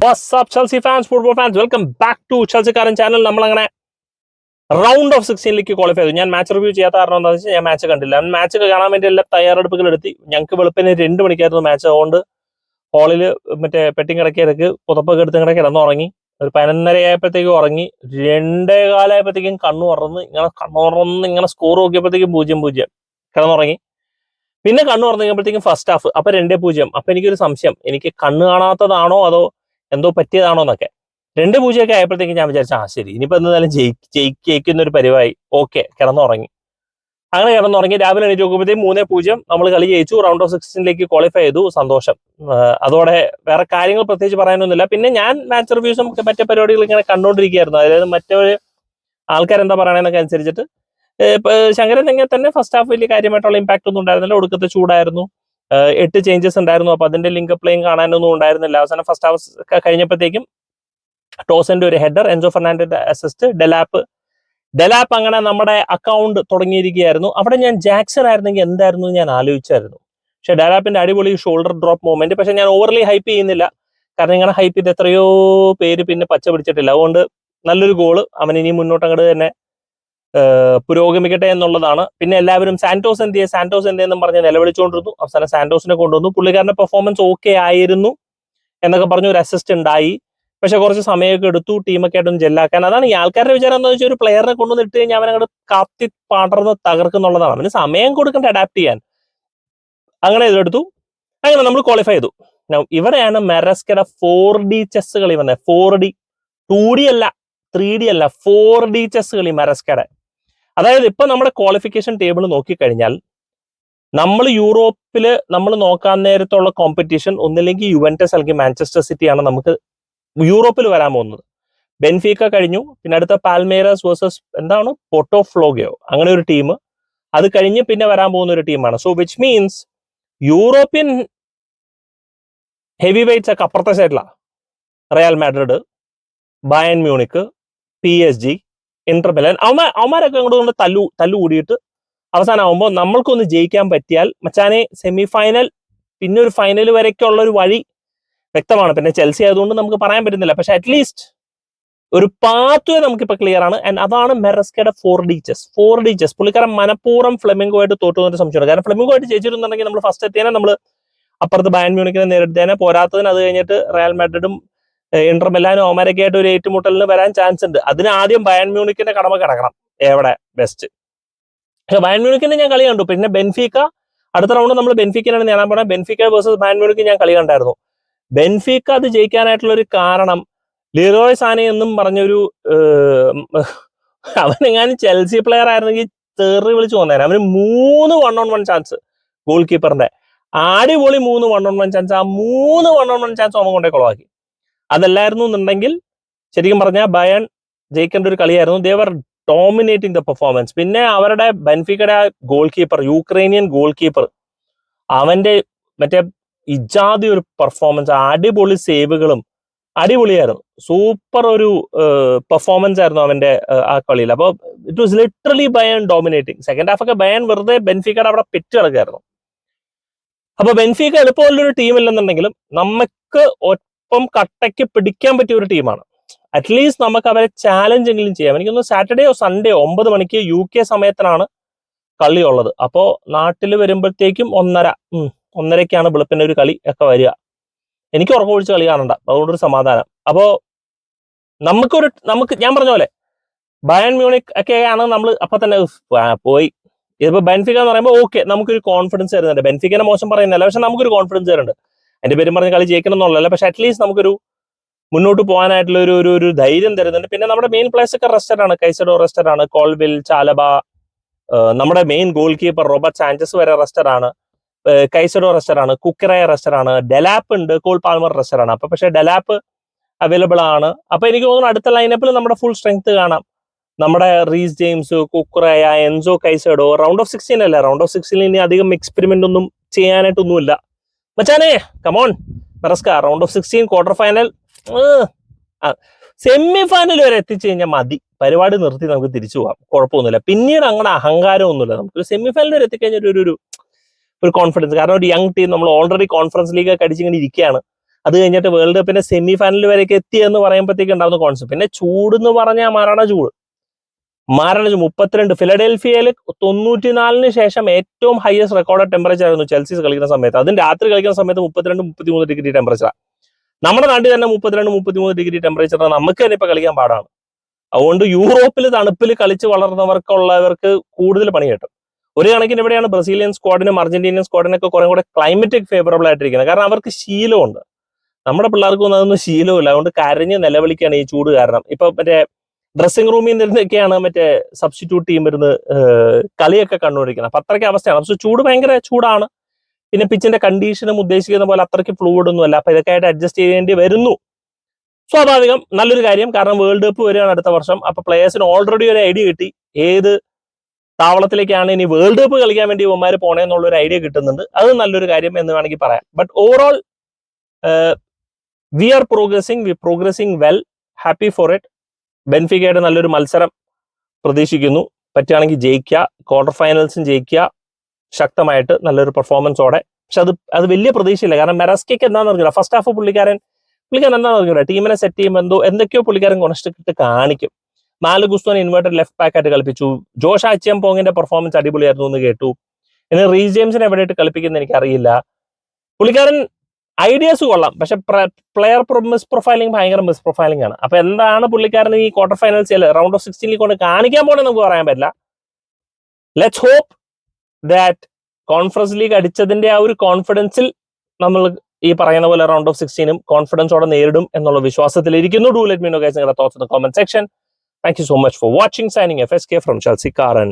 What's up, Chelsea fans, football fans? Welcome back to Chelsea Current Channel. നമ്മൾ അങ്ങനെ round of 16ലേക്ക് qualify ചെയ്തു. ഞാൻ match review ചെയ്യാത്ത കാരണം എന്താ വെച്ചാൽ ഞാൻ മാച്ച് കണ്ടില്ല. മാച്ച് കാണാൻ വേണ്ടി എല്ലാ തയ്യാറെടുപ്പുകൾ എടുത്തി. ഞങ്ങൾക്ക് വെളുപ്പിന് 2 മണിക്കായിരുന്നു മാച്ച്. അതുകൊണ്ട് ഹാളിൽ മറ്റേ പെട്ടിങ് കിടക്കിയതൊക്കെ പുതപ്പൊക്കെ എടുത്ത് ഇങ്ങനെ കിടന്നുറങ്ങി. ഒരു 11:30 ആയപ്പോഴത്തേക്കും ഉറങ്ങി. 2:15 ആയപ്പോഴത്തേക്കും കണ്ണുറന്ന് ഇങ്ങനെ സ്കോർ നോക്കിയപ്പോഴത്തേക്കും 0-0 കിടന്നുറങ്ങി. പിന്നെ കണ്ണു തുറന്നപ്പോഴത്തേക്കും ഫസ്റ്റ് ഹാഫ് അപ്പൊ 2-0. അപ്പൊ എനിക്കൊരു സംശയം, എനിക്ക് കണ്ണ് കാണാത്തതാണോ അതോ എന്തോ പറ്റിയതാണോ എന്നൊക്കെ. 2-0 ആയപ്പോഴത്തേക്കും ഞാൻ വിചാരിച്ചു ശരി ഇനിയിപ്പോ എന്തായാലും ജയിക്കുന്ന ഒരു പരിവായി. ഓക്കെ, കിടന്നുറങ്ങി. അങ്ങനെ കിടന്നുറങ്ങി. രാവിലെ എണീറ്റ് നോക്കുമ്പോഴത്തേക്കും 3-0 നമ്മൾ കളി ജയിച്ചു. റൗണ്ട് ഓഫ് 16ലേക്ക് ക്വാളിഫൈ ചെയ്തു. സന്തോഷം. അതോടെ വേറെ കാര്യങ്ങൾ പ്രത്യേകിച്ച് പറയാനൊന്നുമില്ല. പിന്നെ ഞാൻ മാച്ച് റിവ്യൂസും മറ്റേ പരിപാടികൾ ഇങ്ങനെ കണ്ടുകൊണ്ടിരിക്കുകയായിരുന്നു. അതായത് മറ്റൊരു ആൾക്കാരെന്താ പറയണെന്നൊക്കെ അനുസരിച്ചിട്ട് ശങ്കരൻ എങ്ങനെ തന്നെ ഫസ്റ്റ് ഹാഫ് വലിയ കാര്യമായിട്ടുള്ള ഇമ്പാക്ട് ഒന്നും ഉണ്ടായിരുന്നില്ല. ഒടുക്കത്തെ ചൂടായിരുന്നു. 8 ചേഞ്ചസ് ഉണ്ടായിരുന്നു. അപ്പൊ അതിന്റെ ലിങ്ക് പ്ലേയും കാണാനൊന്നും ഉണ്ടായിരുന്നില്ല. അവസാനം ഫസ്റ്റ് ഹാഫ് കഴിഞ്ഞപ്പോഴത്തേക്കും ടോസന്റെ ഒരു ഹെഡർ, എൻസോ ഫെർണാണ്ടസിന്റെ അസിസ്റ്റ്, ഡെലാപ്പ് അങ്ങനെ നമ്മുടെ അക്കൗണ്ട് തുടങ്ങിയിരിക്കുകയായിരുന്നു. അവിടെ ഞാൻ ജാക്സൺ ആയിരുന്നെങ്കിൽ എന്തായിരുന്നു ഞാൻ ആലോചിച്ചായിരുന്നു. പക്ഷെ ഡെലാപ്പിന്റെ അടിപൊളി ഷോൾഡർ ഡ്രോപ്പ് മൂവ്മെന്റ്. പക്ഷെ ഞാൻ ഓവർലി ഹൈപ്പ് ചെയ്യുന്നില്ല, കാരണം ഇങ്ങനെ ഹൈപ്പ് ചെയ്ത് എത്രയോ പേര് പിന്നെ പച്ച പിടിച്ചിട്ടില്ല. അതുകൊണ്ട് നല്ലൊരു ഗോള്. അവൻ ഇനി മുന്നോട്ട് അങ്ങോട്ട് തന്നെ പുരോഗമിക്കട്ടെ എന്നുള്ളതാണ്. പിന്നെ എല്ലാവരും സാന്റോസ് എന്തെന്നും പറഞ്ഞ് നിലവിളിച്ചുകൊണ്ടിരുന്നു. അവസാനം സാന്റോസിനെ കൊണ്ടുവന്നു. പുള്ളിക്കാരന്റെ പെർഫോമൻസ് ഓക്കെ ആയിരുന്നു എന്നൊക്കെ പറഞ്ഞു. ഒരു അസിസ്റ്റ് ഉണ്ടായി, പക്ഷെ കുറച്ച് സമയമൊക്കെ എടുത്തു ടീമൊക്കെ ആയിട്ടൊന്ന് ജെല്ലാക്കാൻ. അതാണ് ഈ ആൾക്കാരുടെ വിചാരം എന്താ വെച്ചാൽ ഒരു പ്ലെയറിനെ കൊണ്ടുവന്ന് ഇട്ട് കഴിഞ്ഞാൽ അവനങ്ങോട്ട് കാത്തി പടർന്ന് തകർക്കുന്നുള്ളതാണ്. അവന് സമയം കൊടുക്കേണ്ട അഡാപ്റ്റ് ചെയ്യാൻ. അങ്ങനെ ഇതെടുത്തു. അങ്ങനെ നമ്മൾ ക്വാളിഫൈ ചെയ്തു. ഇവിടെയാണ് മെറസ്കയുടെ 4D ചെസ് കളി വന്നത്. 4D 2D അല്ല, 3D അല്ല, 4D ചെസ് കളി മെറസ്കയുടെ. അതായത് ഇപ്പൊ നമ്മുടെ ക്വാളിഫിക്കേഷൻ ടേബിൾ നോക്കിക്കഴിഞ്ഞാൽ നമ്മൾ യൂറോപ്പിൽ നമ്മൾ നോക്കാൻ നേരത്തുള്ള കോമ്പറ്റീഷൻ ഒന്നില്ലെങ്കിൽ യുവന്റസ് അല്ലെങ്കിൽ മാഞ്ചസ്റ്റർ സിറ്റിയാണ് നമുക്ക് യൂറോപ്പിൽ വരാൻ പോകുന്നത്. ബെൻഫീക്ക കഴിഞ്ഞു. പിന്നെ അടുത്ത പാൽമേരസ് വേഴ്സസ് എന്താണ് പോർട്ടോ ഫ്ലോഗയോ അങ്ങനെ ഒരു ടീം. അത് കഴിഞ്ഞ് പിന്നെ വരാൻ പോകുന്ന ഒരു ടീമാണ്. So which means European heavyweights ഒക്കെ അപ്പുറത്തെ സൈഡിലാണ്. Real Madrid, Bayern Munich, PSG, Inter Milan, അവന്മാരൊക്കെ അങ്ങോട്ട് തല്ലു കൂടിയിട്ട് അവസാനമാകുമ്പോൾ നമ്മൾക്കൊന്ന് ജയിക്കാൻ പറ്റിയാൽ മച്ചാനെ സെമി ഫൈനൽ പിന്നെ ഒരു ഫൈനൽ വരയ്ക്കുള്ള ഒരു വഴി വ്യക്തമാണ്. പിന്നെ ചെൽസി ആയതുകൊണ്ട് നമുക്ക് പറയാൻ പറ്റുന്നില്ല, പക്ഷെ അറ്റ്ലീസ്റ്റ് ഒരു പാത്വേ നമുക്കിപ്പോൾ ക്ലിയർ ആണ്. ആൻഡ് അതാണ് മെറസ്കയുടെ 4D ചെസ്. പുള്ളിക്കാരൻ മനഃപൂർവ്വം ഫ്ലെമിംഗോ ആയിട്ട് തോറ്റു എന്നൊരു സംശയമുണ്ട്. കാരണം ഫ്ലെമിംഗോ ആയിട്ട് ജയിച്ചിരുന്നുണ്ടെങ്കിൽ നമ്മൾ ഫസ്റ്റ് എത്തിയേനെ, നമ്മൾ അപ്പുറത്ത് ബയൺ മ്യൂണിക്കിനെ നേരിട്ടേനെ. പോരാത്തതിന് അത് കഴിഞ്ഞിട്ട് റയൽ മാഡ്രിഡും ഇന്റർ മിലാനും അവന്മാരൊക്കെ ആയിട്ട് ഒരു ഏറ്റുമുട്ടലിന് വരാൻ ചാൻസ് ഉണ്ട്. അതിന് ആദ്യം ബയൺ മ്യൂണിക്കിന്റെ കടമ കിടക്കണം എവിടെ ബെസ്റ്റ്. പക്ഷെ ബയൺ മ്യൂണിക്കിന്റെ ഞാൻ കളി കണ്ടു. പിന്നെ ബെൻഫീക്ക അടുത്ത റൗണ്ട് നമ്മൾ ബെൻഫീക്കിനാണ് നേടാൻ പോണത്. ബെൻഫീക്ക വേഴ്സസ് ബയൺ മ്യൂണിക്ക് ഞാൻ കളി കണ്ടായിരുന്നു. ബെൻഫീക്ക അത് ജയിക്കാനായിട്ടുള്ള ഒരു കാരണം ലിറോയ് സാനെ എന്നും പറഞ്ഞൊരു അവനെങ്ങാനും ചെൽസി പ്ലെയർ ആയിരുന്നെങ്കിൽ തെറി വിളിച്ചു പോന്നേനെ. അവന് 3 1-on-1 ചാൻസ് ഗോൾ കീപ്പറിന്റെ. അടിപൊളി 3 1-on-1 ചാൻസ്. ആ 3 1-on-1 ചാൻസ് അവൻ കൊണ്ടേ കുളവാക്കി. അതല്ലായിരുന്നു എന്നുണ്ടെങ്കിൽ ശരിക്കും പറഞ്ഞാൽ ബയൺ ജയിക്കേണ്ട ഒരു കളിയായിരുന്നു. They were dominating the performance. പിന്നെ അവരുടെ ബെൻഫീക്കയുടെ goalkeeper, Ukrainian goalkeeper, അവന്റെ മറ്റേ ഇജാതി ഒരു പെർഫോമൻസ്, അടിപൊളി സേവുകളും അടിപൊളിയായിരുന്നു. സൂപ്പർ ഒരു പെർഫോമൻസ് ആയിരുന്നു അവന്റെ ആ കളിയിൽ. അപ്പോൾ it was literally Bayern dominating. Second half ഒക്കെ ബയൺ വെറുതെ ബെൻഫീക്കയുടെ അവിടെ പെറ്റ് കിടക്കായിരുന്നു. അപ്പൊ ബെൻഫീക്ക എളുപ്പമുള്ളൊരു ടീമില്ലെന്നുണ്ടെങ്കിലും നമുക്ക് ഒപ്പം കട്ടയ്ക്ക് പിടിക്കാൻ പറ്റിയ ഒരു ടീമാണ്. അറ്റ്ലീസ്റ്റ് നമുക്ക് അവരെ ചാലഞ്ച് എങ്കിലും ചെയ്യാം. എനിക്കൊന്ന് സാറ്റർഡേയോ സൺഡേയോ 9 മണിക്ക് UK സമയത്തിനാണ് കളി ഉള്ളത്. അപ്പോ നാട്ടിൽ വരുമ്പോഴത്തേക്കും 1:30-1:30ക്കാണ് വെളുപ്പിന്റെ ഒരു കളി ഒക്കെ വരിക. എനിക്ക് ഉറക്കം ഒഴിച്ച് കളി കാണണ്ട, അതുകൊണ്ടൊരു സമാധാനം. അപ്പോ നമുക്ക് ഞാൻ പറഞ്ഞ പോലെ ബയൺ മ്യൂണിക് ഒക്കെയാണ് നമ്മൾ അപ്പൊ തന്നെ പോയി. ഇതിപ്പോ ബെൻഫിക്ക എന്ന് പറയുമ്പോൾ ഓക്കെ, നമുക്കൊരു കോൺഫിഡൻസ് തരുന്നുണ്ട്. ബെൻഫിക്കനെ മോശം പറയുന്നില്ല, പക്ഷെ നമുക്കൊരു കോൺഫിഡൻസ് തരുന്നുണ്ട്. എന്റെ പേരും പറഞ്ഞ കളി ജയിക്കണം എന്നുള്ളതല്ല, പക്ഷെ അറ്റ്ലീസ്റ്റ് നമുക്കൊരു മുന്നോട്ട് പോകാനായിട്ടുള്ള ഒരു ധൈര്യം തരുന്നുണ്ട്. പിന്നെ നമ്മുടെ മെയിൻ പ്ലേയേഴ്സ് ഒക്കെ റെസ്റ്റഡ് ആണ്. കൈസഡോ റെസ്റ്റഡ് ആണ്, കോൾവിൽ, ചാലബ, നമ്മുടെ main goalkeeper Robert Sanchez വരെ റെസ്റ്റഡ് ആണ്, കൈസഡോ റെസ്റ്റഡ് ആണ്, കുക്കറെ റെസ്റ്റഡ് ആണ്, ഡെലാപ്പ് ഉണ്ട്, കോൾ പാൽമർ റെസ്റ്റഡ് ആണ്. അപ്പൊ പക്ഷെ ഡെലാപ്പ് അവൈലബിൾ ആണ്. അപ്പൊ എനിക്ക് തോന്നുന്നു അടുത്ത ലൈനപ്പിൽ നമ്മുടെ ഫുൾ സ്ട്രെങ്ത് കാണാം. നമ്മുടെ Reece James, Cucurella, Enzo Caicedo. Round of 16 അല്ല, റൗണ്ട് ഓഫ് 16 ഇനി അധികം എക്സ്പെരിമെന്റ് ഒന്നും ചെയ്യാനായിട്ടൊന്നുമില്ല മച്ചാനെ. Come on മെറസ്ക, round of 16 quarter final, semi final വരെ എത്തിച്ചു കഴിഞ്ഞാൽ മതി. പരിപാടി നിർത്തി നമുക്ക് തിരിച്ചു പോകാം, കുഴപ്പമൊന്നുമില്ല. പിന്നീട് അങ്ങനെ അഹങ്കാരമൊന്നുമില്ല. നമുക്കൊരു സെമി ഫൈനൽ വരെ എത്തിക്കഴിഞ്ഞാൽ ഒരു കോൺഫിഡൻസ്. കാരണം ഒരു യങ് ടീം, നമ്മൾ ഓൾറെഡി കോൺഫറൻസ് ലീഗ് ഒക്കെ അടിച്ചിങ്ങനെ ഇരിക്കുകയാണ്. അത് കഴിഞ്ഞിട്ട് വേൾഡ് കപ്പിന്റെ സെമി ഫൈനൽ വരെയൊക്കെ എത്തി എന്ന് പറയുമ്പോഴത്തേക്ക് ഉണ്ടാവുന്ന കോൺസെപ്റ്റ്. പിന്നെ ചൂട് എന്ന് പറഞ്ഞാൽ മരണ 32 ഫിലഡൽഫിയയിൽ 94 ശേഷം ഏറ്റവും ഹയസ്റ്റ് റെക്കോർഡ് ടെമ്പറേച്ചർ ആയിരുന്നു ചെൽസി കളിക്കുന്ന സമയത്ത്. അതും രാത്രി കളിക്കുന്ന സമയത്ത് 32-33 ഡിഗ്രി ടെമ്പറേച്ചറാണ്. നമ്മുടെ നാട്ടിൽ തന്നെ 32-33 ഡിഗ്രി ടെമ്പറേച്ചർ നമുക്ക് തന്നെ ഇപ്പൊ കളിക്കാൻ പാടാണ്. അതുകൊണ്ട് യൂറോപ്പിൽ തണുപ്പിൽ കളിച്ച് വളർന്നവർക്കുള്ളവർക്ക് കൂടുതൽ പണി കിട്ടും. ഒരു കണക്കിന് ഇവിടെയാണ് ബ്രസീലിയൻ സ്ക്വാഡിനും അർജന്റീനിയൻ സ്ക്വാഡിനൊക്കെ കുറെ കൂടെ ക്ലൈമറ്റിക് ഫേവറബിൾ ആയിട്ടിരിക്കുന്നത്. കാരണം അവർക്ക് ശീലമുണ്ട്. നമ്മുടെ പിള്ളേർക്കൊന്നും അതൊന്നും ശീലമില്ല. അതുകൊണ്ട് കരഞ്ഞ് നിലവിളിക്കാണ് ഈ ചൂട് കാരണം. ഇപ്പൊ മറ്റേ ഡ്രസ്സിംഗ് റൂമിൽ നിന്നൊക്കെയാണ് മറ്റേ സബ്സ്റ്റിറ്റ്യൂട്ട് ടീം ഇരുന്ന് കളിയൊക്കെ കണ്ടുപിടിക്കുന്നത്. അപ്പൊ അത്രയ്ക്ക് അവസ്ഥയാണ്. പക്ഷെ ചൂട് ഭയങ്കര ചൂടാണ്. പിന്നെ പിച്ചിന്റെ കണ്ടീഷനും ഉദ്ദേശിക്കുന്ന പോലെ അത്രയ്ക്ക് ഫ്ലൂയിഡ് ഒന്നുമല്ല. അപ്പൊ ഇതൊക്കെ ആയിട്ട് അഡ്ജസ്റ്റ് ചെയ്യേണ്ടി വരുന്നു. സ്വാഭാവികം, നല്ലൊരു കാര്യം. കാരണം വേൾഡ് കപ്പ് വരികയാണ് അടുത്ത വർഷം. അപ്പൊ പ്ലേയേഴ്സിന് ഓൾറെഡി ഒരു ഐഡിയ കിട്ടി ഏത് താവളത്തിലേക്കാണ് ഇനി വേൾഡ് കപ്പ് കളിക്കാൻ വേണ്ടി ഇവന്മാർ പോണേന്നുള്ള ഒരു ഐഡിയ കിട്ടുന്നുണ്ട്. അത് നല്ലൊരു കാര്യം എന്ന് വേണമെങ്കിൽ പറയാം. But overall we are progressing well. Happy for it. ബെൻഫിക്കയുടെ നല്ലൊരു മത്സരം പ്രതീക്ഷിക്കുന്നു. പറ്റുകയാണെങ്കിൽ ജയിക്കുക, ക്വാർട്ടർ ഫൈനൽസും ജയിക്കുക ശക്തമായിട്ട് നല്ലൊരു പെർഫോമൻസോടെ. പക്ഷെ അത് വലിയ പ്രതീക്ഷയില്ല. കാരണം മെറസ്കയ്ക്ക് എന്താണെന്ന് പറഞ്ഞില്ല, ഫസ്റ്റ് ഹാഫ് പുള്ളിക്കാരൻ എന്താണെന്ന് പറഞ്ഞില്ല, ടീമിനെ സെറ്റ് ചെയ്യുമ്പോൾ എന്തൊക്കെയോ പുള്ളിക്കാരൻ കൊണച്ചിട്ട് കാണിക്കും. മാലു ഗുസ്തോനെ ഇൻവേർട്ടഡ് ലെഫ്റ്റ് ബാക്ക് ആയിട്ട് കളിപ്പിച്ചു. ജോഷ് ആച്ചിയംപോങ്ങിന്റെ പെർഫോമൻസ് അടിപൊളിയായിരുന്നു എന്ന് കേട്ടു. ഇനി റീസ് ജെയിംസിനെ എവിടെയായിട്ട് കളിപ്പിക്കുന്ന എനിക്കറിയില്ല. പുള്ളിക്കാരൻ ഐഡിയാസ് കൊള്ളാം, പക്ഷെ പ്ലെയർ മിസ് പ്രൊഫൈലിംഗ് ഭയങ്കര മിസ് പ്രൊഫൈലിംഗ് ആണ്. അപ്പൊ എന്താണ് പുള്ളിക്കാരൻ ഈ ക്വാർട്ടർ ഫൈനൽസിൽ റൗണ്ട് ഓഫ് 16 കൊണ്ട് കാണിക്കാൻ പോണെന്ന് നമുക്ക് പറയാൻ പറ്റില്ല. Let's hope that conference league അടിച്ചതിന്റെ ആ ഒരു കോൺഫിഡൻസിൽ നമ്മൾ ഈ പറയുന്ന പോലെ റൗണ്ട് ഓഫ് 16 കോൺഫിഡൻസോടെ നേരിടും എന്നുള്ള വിശ്വാസത്തിലിരിക്കുന്നു. Do let me know guys നിങ്ങളുടെ thoughts in the comment section. Thank you so much for watching. Signing FSK from Chelsea Karan.